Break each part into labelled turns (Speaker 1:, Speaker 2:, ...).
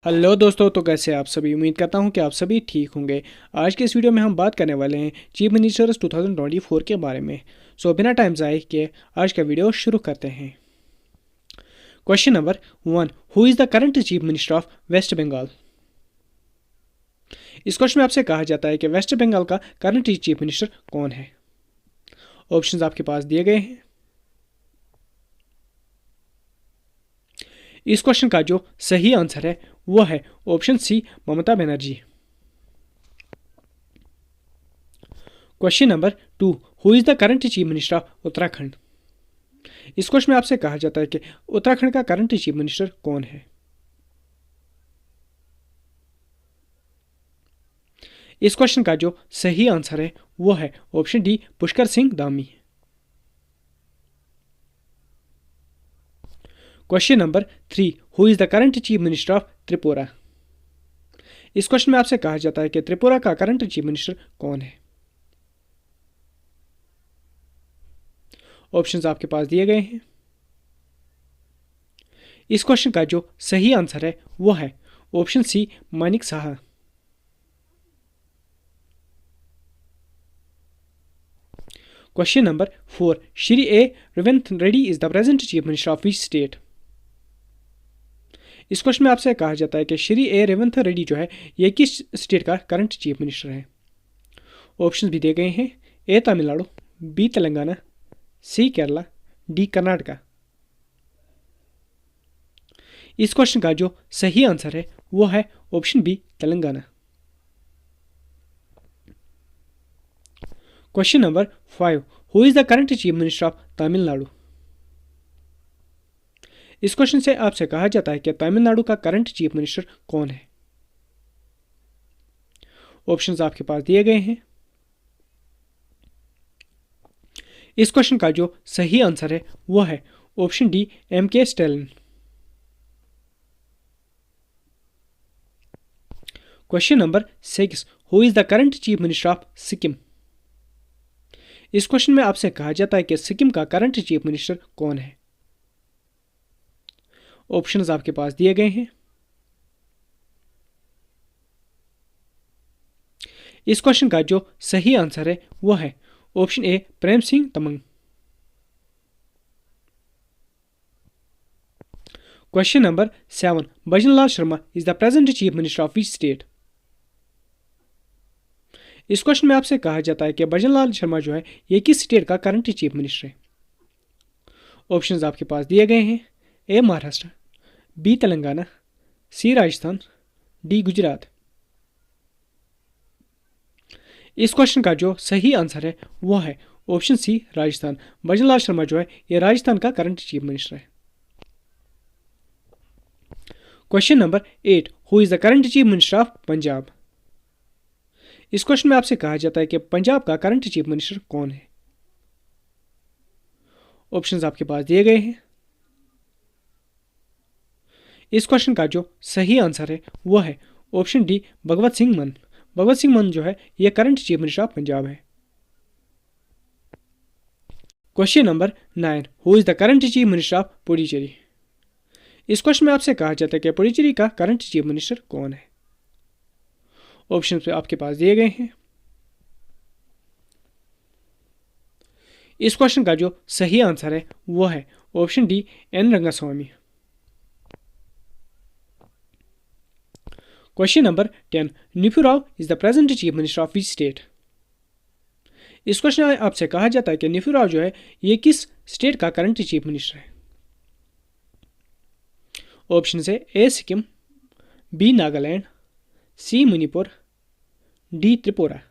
Speaker 1: Hello दोस्तों, तो कैसे आप सभी। उम्मीद करता हूं कि आप सभी ठीक होंगे। आज के इस वीडियो में हम बात करने वाले हैं चीफ मिनिस्टर्स 2024 के बारे में। बिना टाइम ज़ाये किए आज का वीडियो शुरू करते हैं। Question number 1, who is the current chief minister of West Bengal. इस क्वेश्चन में आपसे कहा जाता है कि वेस्ट बंगाल का करंट चीफ मिनिस्टर कौन है। ऑप्शंस आपके पास दिए गए हैं। इस क्वेश्चन का जो सही आंसर है वो है option C, Mamata Banerjee. Question number 2, who is the current chief minister of Uttarakhand. इस क्वेश्चन में आपसे कहा जाता है कि उत्तराखंड का करंट चीफ मिनिस्टर कौन है। इस क्वेश्चन का जो सही आंसर है वो है option D, Pushkar Singh Dhami. Question number 3, who is the current chief minister of Tripura. इस क्वेश्चन में आपसे कहा जाता है कि त्रिपुरा का करंट चीफ मिनिस्टर कौन है। ऑप्शंस आपके पास दिए गए हैं। इस क्वेश्चन का जो सही आंसर है वो है option C, Manik Saha. Question number 4, Shri A Revanth Reddy is the present chief minister of which state. इस क्वेश्चन में आपसे कहा जाता है कि श्री ए रेवंत रेड्डी जो है ये किस स्टेट का करंट चीफ मिनिस्टर है। ऑप्शन भी दिए गए हैं। A Tamil Nadu, B Telangana, C Kerala, D Karnataka. इस क्वेश्चन का जो सही आंसर है वो है option B, Telangana. Question number 5, who is the current chief minister of Tamil Nadu. इस क्वेश्चन से आपसे कहा जाता है कि तमिलनाडु का करंट चीफ मिनिस्टर कौन है। ऑप्शंस आपके पास दिए गए हैं। इस क्वेश्चन का जो सही आंसर है वो है ऑप्शन डी, एम के Stalin. Question number 6, who is the current chief minister of Sikkim. इस क्वेश्चन में आपसे कहा जाता है कि सिक्किम का करंट चीफ मिनिस्टर कौन है। ऑप्शंस आपके पास दिए गए हैं। इस क्वेश्चन का जो सही आंसर है वो है option A, Prem Singh Tamang. Question number 7, Bhajanlal Sharma is the present chief minister of which state. इस क्वेश्चन में आपसे कहा जाता है कि भजनलाल शर्मा जो है ये किस स्टेट का करंट चीफ मिनिस्टर है। ऑप्शंस आपके पास दिए गए हैं। A Maharashtra, B Telangana, C Rajasthan, D Gujarat. इस क्वेश्चन का जो सही आंसर है वो है ऑप्शन सी, राजस्थान। भजनलाल शर्मा जो है ये राजस्थान का करंट चीफ मिनिस्टर है। Question number 8, who is the current chief minister of Punjab. इस क्वेश्चन में आपसे कहा जाता है कि पंजाब का करंट चीफ मिनिस्टर कौन है। ऑप्शंस आपके पास दिए गए हैं। इस क्वेश्चन का जो सही आंसर है वो है ऑप्शन डी, भगवत सिंह मान। भगवत सिंह मान जो है ये current chief minister of Punjab है। Question number 9, who is the current chief minister of Puducherry. इस क्वेश्चन में आपसे कहा जाता है कि पुडुचेरी का करंट चीफ मिनिस्टर कौन है। ऑप्शन आपके पास दिए गए हैं। इस क्वेश्चन का जो सही आंसर है वो है option D, N Rangaswamy. Question number 10, Neiphiu Rio is the present chief minister of which state. इस क्वेश्चन में आपसे कहा जाता है कि निफू राव जो है ये किस स्टेट का करंट चीफ मिनिस्टर है। ऑप्शन है A Sikkim, B Nagaland, C Manipur, D Tripura.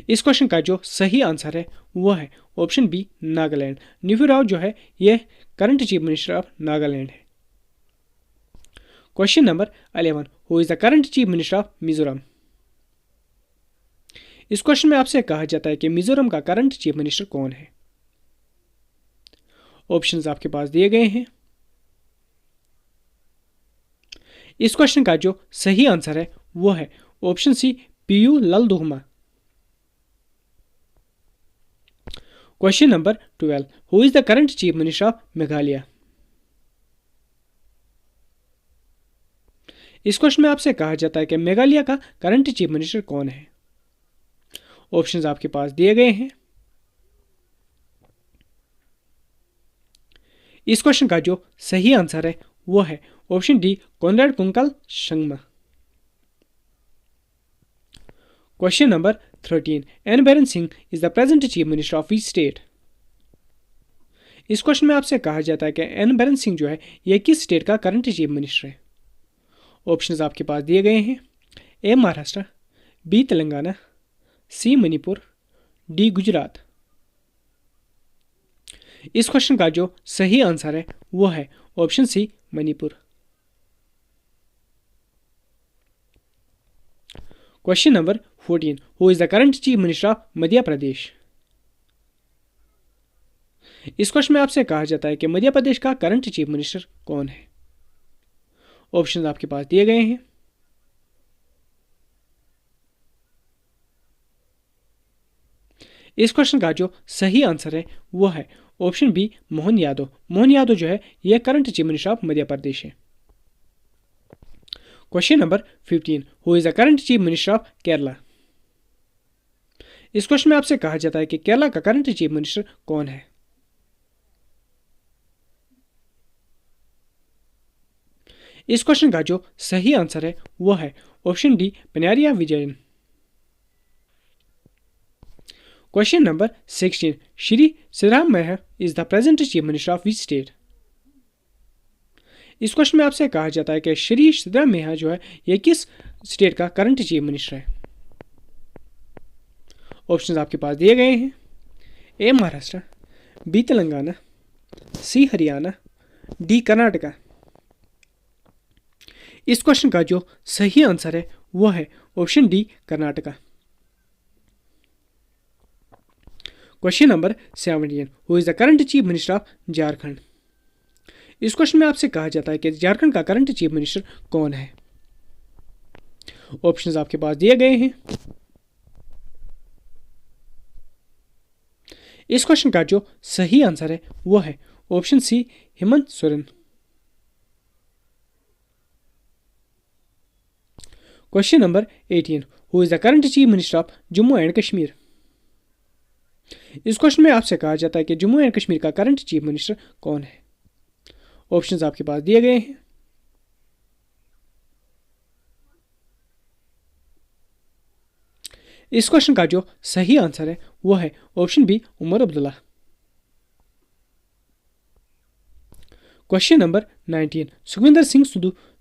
Speaker 1: इस क्वेश्चन का जो सही आंसर है वो है ऑप्शन बी, नागालैंड। निफू राव जो है ये current chief minister of Nagaland है। Question number 11, who is the current chief minister of Mizoram. इस क्वेश्चन में आपसे कहा जाता है कि मिजोरम का करंट चीफ मिनिस्टर कौन है। ऑप्शंस आपके पास दिए गए हैं। इस क्वेश्चन का जो सही आंसर है वो है option C, Pu Lalduhoma. Question number 12, who is the current chief minister of Meghalaya. इस क्वेश्चन में आपसे कहा जाता है कि मेघालय का करंट चीफ मिनिस्टर कौन है। ऑप्शंस आपके पास दिए गए हैं। इस क्वेश्चन का जो सही आंसर है वो है option D, Conrad Kongkal Sangma. Question number 13, N Biren Singh is the present chief minister of which state. इस क्वेश्चन में आपसे कहा जाता है कि एन बिरेन सिंह जो है यह किस स्टेट का करंट चीफ मिनिस्टर है। ऑप्शंस आपके पास दिए गए हैं। A Maharashtra, B Telangana, C Manipur, D Gujarat. इस क्वेश्चन का जो सही आंसर है वो है option C, Manipur. Question number 14, who is the current chief minister of Madhya Pradesh. इस क्वेश्चन में आपसे कहा जाता है कि मध्य प्रदेश का करंट चीफ मिनिस्टर कौन है। ऑप्शंस आपके पास दिए गए हैं। इस क्वेश्चन का जो सही आंसर है वो है ऑप्शन बी, मोहन यादव। मोहन यादव जो है यह current chief minister of Madhya प्रदेश है। Question number 15, who is the current chief minister of Kerala. इस क्वेश्चन में आपसे कहा जाता है कि केरला का करंट चीफ मिनिस्टर कौन है। इस क्वेश्चन का जो सही आंसर है वो है option D, Pinarayi Vijayan. Question number 16, Shri Siddaramaiah is the present chief minister of which state. इस क्वेश्चन में आपसे कहा जाता है कि श्री सिद्धरामैया जो है यह किस स्टेट का करंट चीफ मिनिस्टर है। ऑप्शंस आपके पास दिए गए हैं। A Maharashtra, B Telangana, C Haryana, D Karnataka. इस क्वेश्चन का जो सही आंसर है वो है option D, Karnataka. Question number 17, who is the current chief minister of Jharkhand. इस क्वेश्चन में आपसे कहा जाता है कि झारखंड का करंट चीफ मिनिस्टर कौन है। ऑप्शंस आपके पास दिए गए हैं। इस क्वेश्चन का जो सही आंसर है वो है option C, Hemant Soren. Question number 18, who is the current chief minister of Jammu and Kashmir. इस क्वेश्चन में आपसे कहा जाता है कि जम्मू एंड कश्मीर का करंट चीफ मिनिस्टर कौन है। ऑप्शंस आपके पास दिए गए हैं। इस क्वेश्चन का जो सही आंसर है वो है option B, Omar Abdullah. Question number 19, Sukhvinder Singh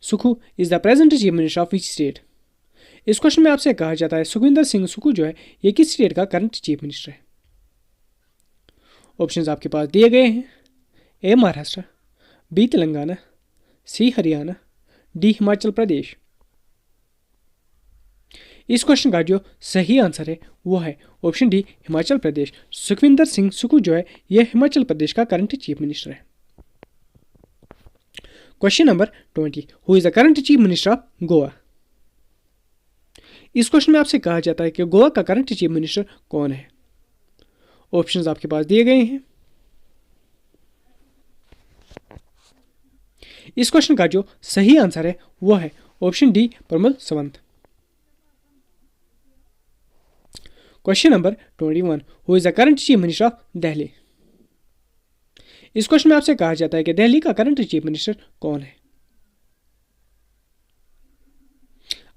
Speaker 1: Sukhu is the present chief minister of which state. इस क्वेश्चन में आपसे कहा जाता है सुखविंदर सिंह सुखू जो है ये किस स्टेट का करंट चीफ मिनिस्टर है। ऑप्शंस आपके पास दिए गए हैं। A Maharashtra, B Telangana, C Haryana, D Himachal Pradesh. इस क्वेश्चन का जो सही आंसर है वो है ऑप्शन डी, हिमाचल प्रदेश। सुखविंदर सिंह सुखू जो है यह हिमाचल प्रदेश का करंट चीफ मिनिस्टर है। Question number 20, who is the current chief minister of Goa. इस क्वेश्चन में आपसे कहा जाता है कि गोवा का करंट चीफ मिनिस्टर कौन है। ऑप्शंस आपके पास दिए गए हैं। इस क्वेश्चन का जो सही आंसर है वो है option D, Pramod Sawant. Question number 21, who is the current chief minister of Delhi. इस क्वेश्चन में आपसे कहा जाता है कि दिल्ली का करंट चीफ मिनिस्टर कौन है।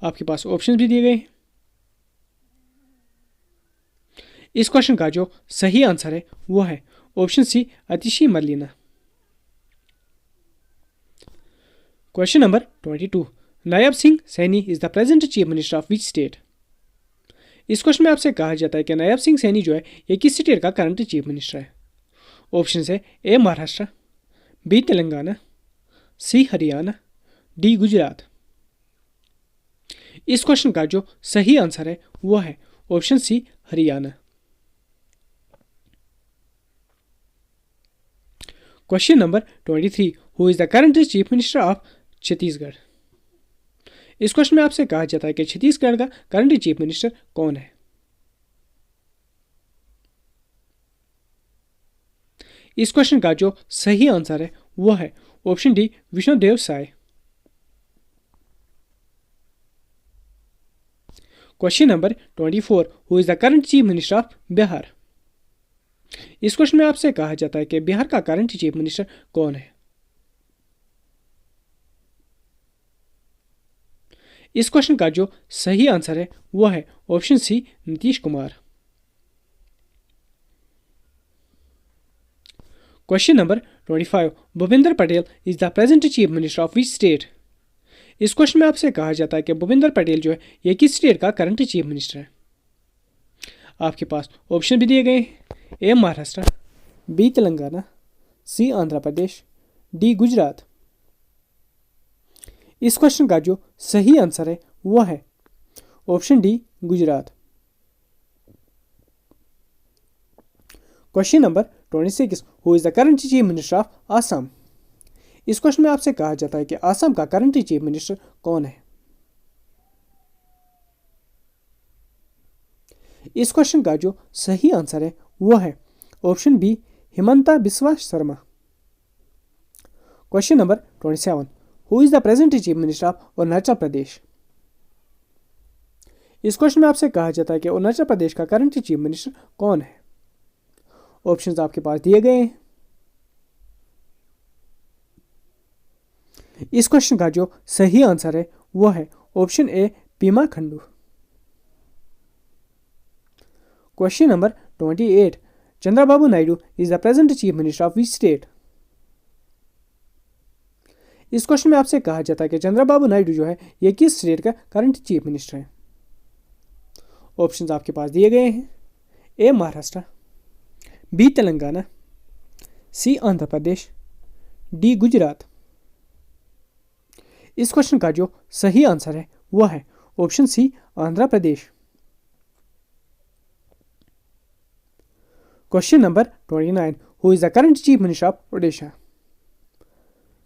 Speaker 1: आपके पास ऑप्शन भी दिए गए हैं। इस क्वेश्चन का जो सही आंसर है वो है option C, Atishi Marlena. Question number 22, Nayab Singh Saini is the present chief minister of which state. इस क्वेश्चन में आपसे कहा जाता है कि नायब सिंह सैनी जो है ये किस स्टेट का करंट चीफ मिनिस्टर है। ऑप्शन है A Maharashtra, B Telangana, C Haryana, D Gujarat. इस क्वेश्चन का जो सही आंसर है वो है option C, Haryana. Question number 23, who is the current chief minister of Chhattisgarh. इस क्वेश्चन में आपसे कहा जाता है कि छत्तीसगढ़ का करंट चीफ मिनिस्टर कौन है। इस क्वेश्चन का जो सही आंसर है वो है option D, Vishnudeo Sai. Question number 24, who is the current chief minister of Bihar. इस क्वेश्चन में आपसे कहा जाता है कि बिहार का करंट चीफ मिनिस्टर कौन है। इस क्वेश्चन का जो सही आंसर है वो है option C, Nitish Kumar. Question number 25, Bhupendra Patel is the present chief minister of which state. इस क्वेश्चन में आपसे कहा जाता है कि भूपेंद्र पटेल जो है ये किस स्टेट का करंट चीफ मिनिस्टर है। आपके पास ऑप्शन भी दिए गए हैं, A Maharashtra, B Telangana, C Andhra Pradesh, D Gujarat. इस क्वेश्चन का जो सही आंसर है वो है option D, Gujarat. Question number 26, who is the current chief minister of Assam. इस क्वेश्चन में आपसे कहा जाता है कि आसाम का करंट चीफ मिनिस्टर कौन है। इस क्वेश्चन का जो सही आंसर है वो है option B, Himanta Biswa Sarma. Question number 27, who is the present chief minister of Arunachal Pradesh. इस क्वेश्चन में आपसे कहा जाता है कि अरुणाचल प्रदेश का करंट चीफ मिनिस्टर कौन है। ऑप्शंस आपके पास दिए गए हैं। इस क्वेश्चन का जो सही आंसर है वो है option A, Pema Khandu. Question number 28, Chandrababu Naidu is the present chief minister of which state. इस क्वेश्चन में आपसे कहा जाता है कि चंद्रबाबू नायडू जो है ये किस स्टेट का करंट चीफ मिनिस्टर है। ऑप्शंस आपके पास दिए गए हैं, A Maharashtra, B Telangana, C Andhra Pradesh, D Gujarat. इस क्वेश्चन का जो सही आंसर है वह है option C, Andhra Pradesh. Question number 29, who is the current chief minister of Odisha.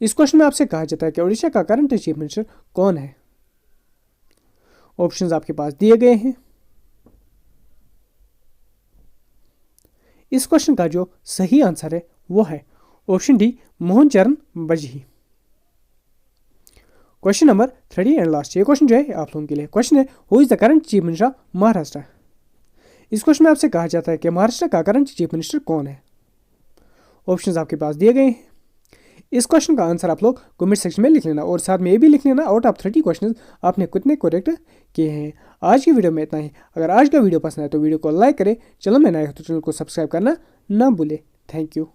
Speaker 1: इस क्वेश्चन में आपसे कहा जाता है कि ओडिशा का करंट चीफ मिनिस्टर कौन है। ऑप्शंस आपके पास दिए गए हैं। इस क्वेश्चन का जो सही आंसर है वो है ऑप्शन डी, मोहन चरण बजही। क्वेश्चन नंबर 30 एंड लास्ट, ये क्वेश्चन जो है आप लोगों के लिए क्वेश्चन है, who is the current chief minister of Maharashtra. इस क्वेश्चन में आपसे कहा जाता है कि महाराष्ट्र का करंट चीफ मिनिस्टर कौन है। ऑप्शंस आपके पास दिए गए हैं। इस क्वेश्चन का आंसर आप लोग कमेंट सेक्शन में लिख लेना और साथ में ये भी लिख लेना आउट ऑफ 30 क्वेश्चन आपने कितने करेक्ट किए हैं। आज की वीडियो में इतना ही। अगर आज का वीडियो पसंद है तो वीडियो को लाइक करें, चैनल में नए हो तो चैनल को सब्सक्राइब करना ना भूले। Thank you.